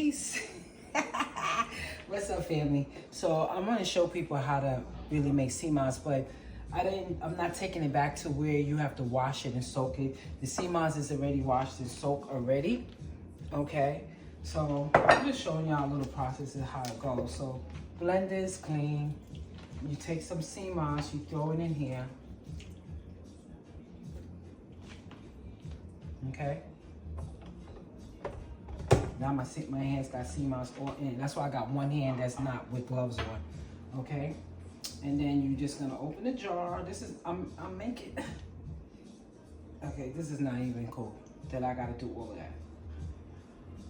Peace. What's up, family? So I'm going to show people how to really make sea moss, but I'm not taking it back to where you have to wash it and soak it. The sea moss is already washed and soaked already. Okay, so I'm just showing y'all a little process of how it goes. So blend this clean. You take some sea moss, you throw it in here. Okay. Now my hands got sea moss all in. That's why I got one hand that's not with gloves on. Okay. And then you're just gonna open the jar. This is I'm making. Okay, this is not even cool that I gotta do all of that.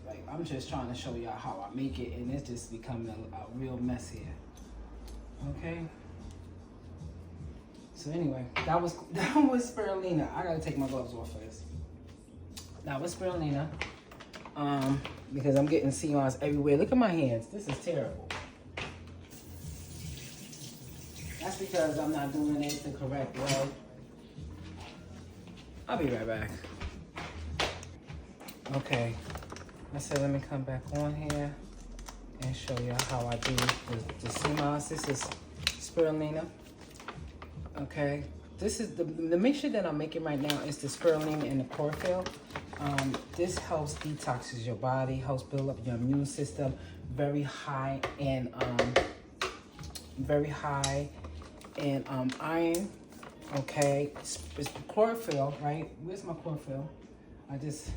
Like, I'm just trying to show y'all how I make it, and it's just becoming a real mess here. Okay. So anyway, that was spirulina. I gotta take my gloves off first. That was spirulina. Because I'm getting sea moss everywhere. Look at my hands. This is terrible. That's because I'm not doing it the correct way. I'll be right back. Okay. I said let me come back on here and show you how I do the sea moss. This is spirulina. Okay. This is the mixture that I'm making right now is the spirulina and the chlorophyll. This helps detoxes your body, helps build up your immune system. Very high in iron. Okay, it's chlorophyll, right? Where's my chlorophyll? I just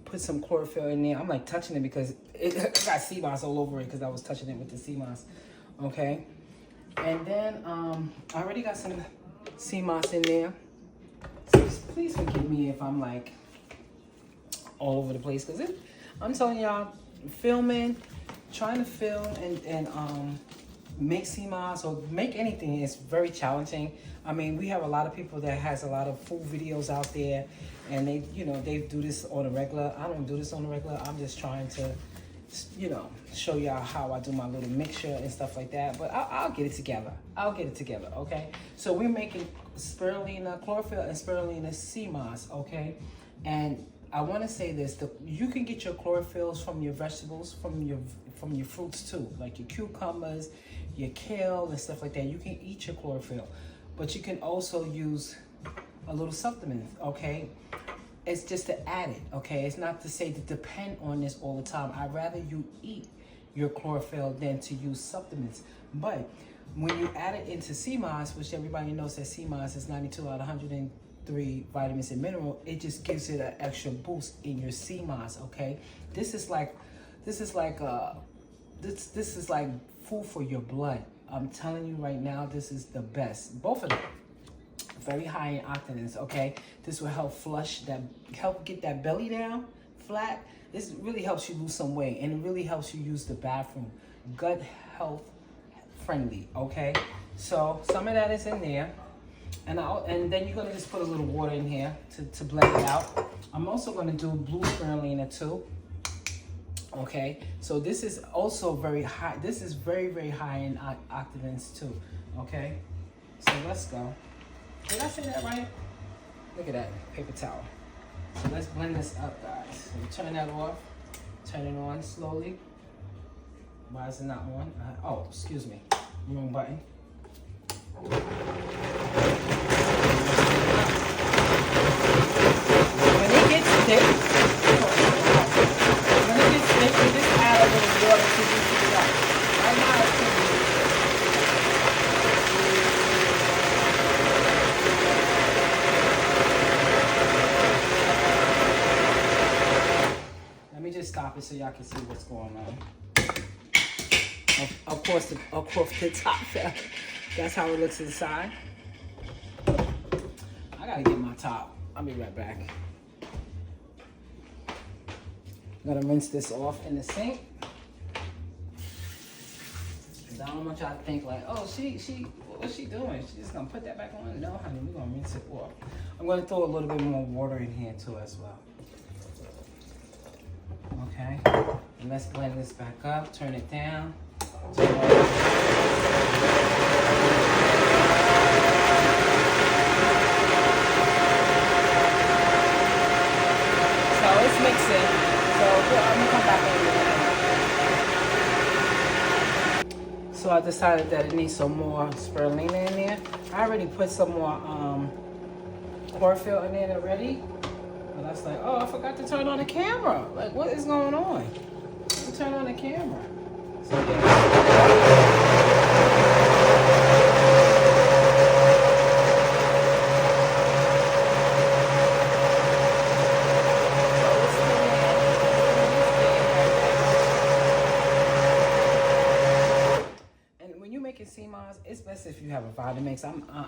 put some chlorophyll in there. I'm like touching it because it got sea moss all over it because I was touching it with the sea moss. Okay, and then I already got some sea moss in there. So please forgive me if I'm like all over the place because I'm telling y'all, trying to film and make sea moss or make anything is very challenging. I mean, we have a lot of people that has a lot of food videos out there, and they do this on a regular. I don't do this on a regular. I'm just trying to, show y'all how I do my little mixture and stuff like that. But I'll get it together. Okay. So we're making spirulina chlorophyll and spirulina sea moss. Okay, and I want to say this: you can get your chlorophylls from your vegetables, from your fruits too, like your cucumbers, your kale, and stuff like that. You can eat your chlorophyll, but you can also use a little supplement. Okay. It's just to add it, okay? It's not to say to depend on this all the time. I'd rather you eat your chlorophyll than to use supplements. But when you add it into sea moss, which everybody knows that sea moss is 92 out of 103 vitamins and mineral, it just gives it an extra boost in your sea moss, okay? This is like food for your blood. I'm telling you right now, this is the best. Both of them. Very high in antioxidants, okay? This will help help get that belly down flat. This really helps you lose some weight, and it really helps you use the bathroom. Gut health friendly, okay? So some of that is in there, and then you're gonna just put a little water in here to blend it out. I'm also gonna do blue spirulina too. Okay, so this is also very high. This is very, very high in antioxidants too. Okay, so let's go. Did I say that right? Look at that paper towel. So let's blend this up, guys. So turn that off. Turn it on slowly. Why is it not on? Oh, excuse me. Wrong button. When it gets thick, you just add a little water to this it up. Right now it's too. Just stop it so y'all can see what's going on. Of course, the top. That's how it looks inside. I gotta get my top. I'll be right back. I'm gonna rinse this off in the sink. Cause I don't want y'all to think like, oh, what's she doing? She's just gonna put that back on? No, honey, we're gonna rinse it off. I'm gonna throw a little bit more water in here too as well. Okay, and let's blend this back up, turn it down. So it's mixing. yeah, I'm gonna come back in a minute. So I decided that it needs some more spirulina in there. I already put some more chlorophyll in there already. But I was like, oh, I forgot to turn on the camera. Like, what is going on? To turn on the camera. So sea moss, it's best if you have a Vitamix.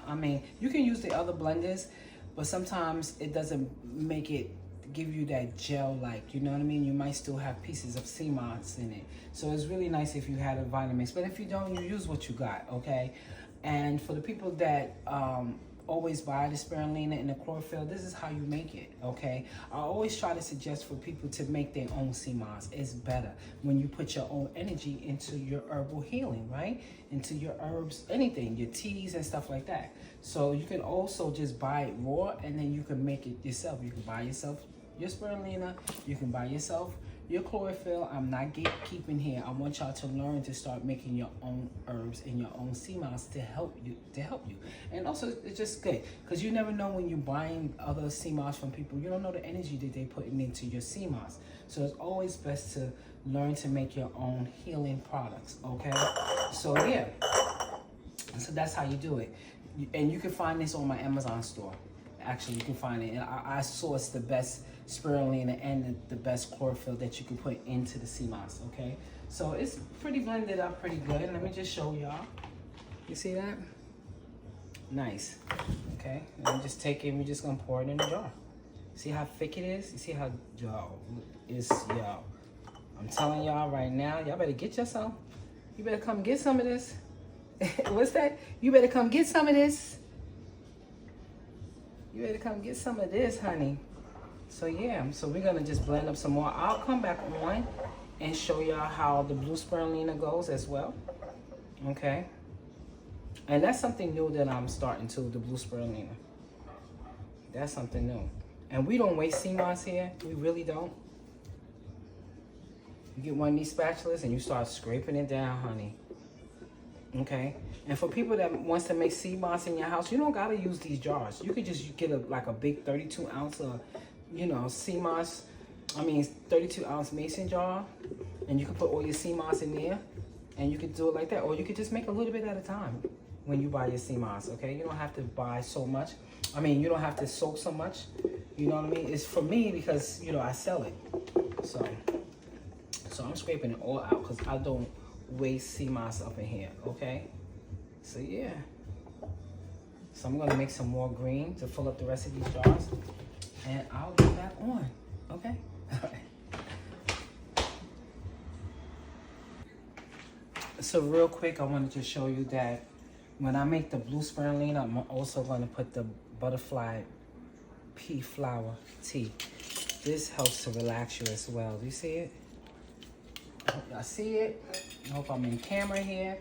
I mean, you can use the other blenders, but sometimes it doesn't make it give you that gel like, you know what I mean? You might still have pieces of sea moss in it. So it's really nice if you had a Vitamix, but if you don't, you use what you got, okay? And for the people that always buy the spirulina and the chlorophyll, this is how you make it, okay? I always try to suggest for people to make their own sea moss. It's better when you put your own energy into your herbal healing, right? Into your herbs, anything, your teas and stuff like that. So you can also just buy it raw and then you can make it yourself. You can buy yourself your spirulina, you can buy yourself your chlorophyll. I'm not gatekeeping here. I want y'all to learn to start making your own herbs and your own sea moss to help you. And also, it's just good because you never know when you're buying other sea moss from people. You don't know the energy that they're putting into your sea moss. So it's always best to learn to make your own healing products. Okay. So yeah. So that's how you do it. And you can find this on my Amazon store. Actually, you can find it. And I source the best spirulina and the best chlorophyll that you can put into the sea moss, okay? So it's pretty blended up pretty good. Let me just show y'all. You see that? Nice. Okay, and we just take it, we're just gonna pour it in the jar. See how thick it is? You see how, yo, I'm telling y'all right now, y'all better get yourself. You better come get some of this. What's that? You better come get some of this. You better come get some of this, honey. So yeah, so we're gonna just blend up some more. I'll come back on and show y'all how the blue spirulina goes as well. Okay. And that's something new that I'm starting to, the blue spirulina. That's something new. And we don't waste sea moss here. We really don't. You get one of these spatulas and you start scraping it down, honey. Okay, and for people that wants to make sea moss in your house, you don't gotta use these jars. You could just get like a big 32 ounce of, you know, sea moss. I mean, 32 ounce mason jar, and you can put all your sea moss in there, and you could do it like that. Or you could just make a little bit at a time when you buy your sea moss. Okay, you don't have to buy so much. I mean, you don't have to soak so much. You know what I mean? It's for me because, you know, I sell it. So I'm scraping it all out because I don't waste sea moss up in here, okay? So yeah. So I'm gonna make some more green to fill up the rest of these jars, and I'll get back on, okay? All right. So real quick, I wanted to show you that when I make the blue spirulina, I'm also gonna put the butterfly pea flower tea. This helps to relax you as well. Do you see it? I hope y'all see it. I hope I'm in camera here.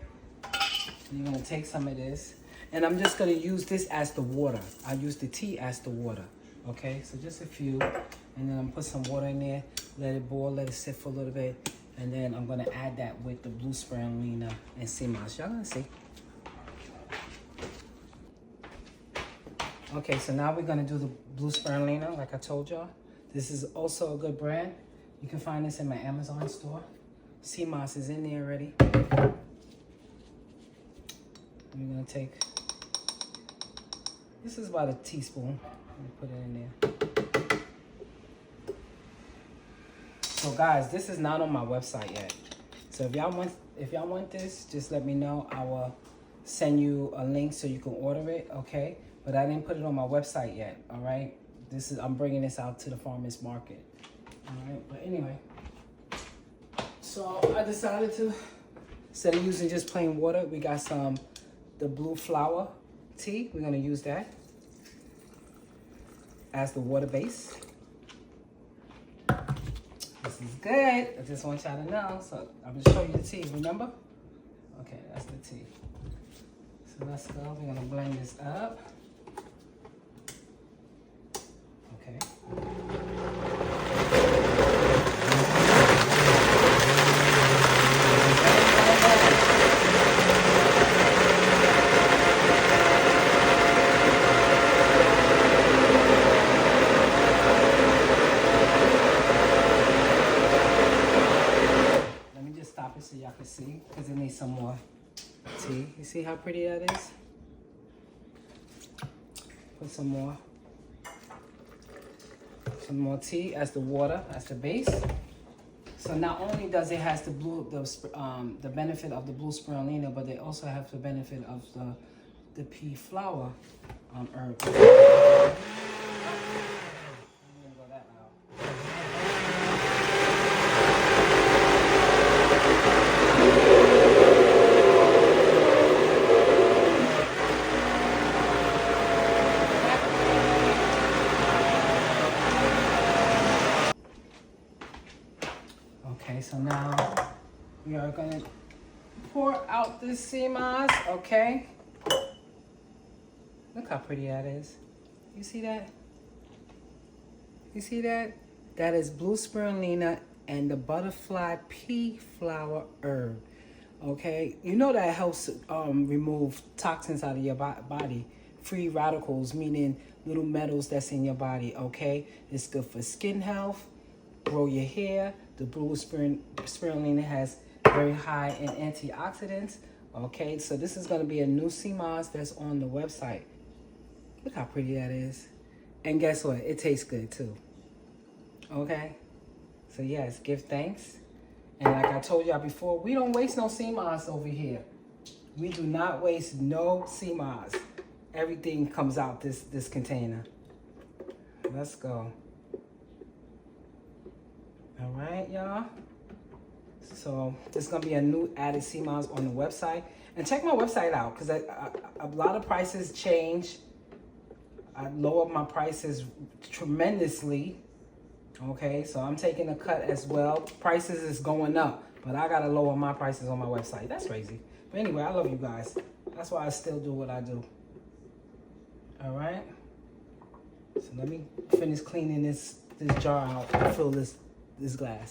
You're gonna take some of this, and I'm just gonna use this as the water. I use the tea as the water. Okay, so just a few, and then I'm put some water in there, let it boil, let it sit for a little bit, and then I'm gonna add that with the blue spirulina and sea moss. Y'all gonna see. Okay, so now we're gonna do the blue spirulina, like I told y'all. This is also a good brand. You can find this in my Amazon store. Sea moss is in there already. We're gonna take, this is about a teaspoon. Put it in there. So guys, this is not on my website yet. So if y'all want this, just let me know. I will send you a link so you can order it, okay? But I didn't put it on my website yet, all right? I'm bringing this out to the farmer's market, all right? But anyway, so I decided to, instead of using just plain water, we got the blue flower tea. We're gonna use that as the water base. This is good. I just want y'all to know. So I'm gonna show you the tea, remember? Okay, that's the tea. So let's go. We're gonna blend this up. Okay. See, because it needs some more tea. You see how pretty that is? Put some more tea as the water, as the base. So not only does it has the benefit of the blue spirulina, but they also have the benefit of the pea flower herb. Okay, so now we are gonna pour out this sea moss, okay? Look how pretty that is. You see that? You see that? That is blue spirulina and the butterfly pea flower herb, okay? You know that helps remove toxins out of your body. Free radicals, meaning little metals that's in your body, okay? It's good for skin health, grow your hair. The blue spirulina has very high in antioxidants. Okay, so this is going to be a new sea moss that's on the website. Look how pretty that is. And guess what? It tastes good too. Okay, so yes, give thanks. And like I told y'all before, we don't waste no sea moss over here. We do not waste no sea moss. Everything comes out this container. Let's go. All right, y'all. So there's gonna be a new added sea moss on the website, and check my website out because a lot of prices change. I lowered my prices tremendously. Okay, so I'm taking a cut as well. Prices is going up, but I gotta lower my prices on my website. That's crazy. But anyway, I love you guys. That's why I still do what I do. All right. So let me finish cleaning this jar out and fill this glass.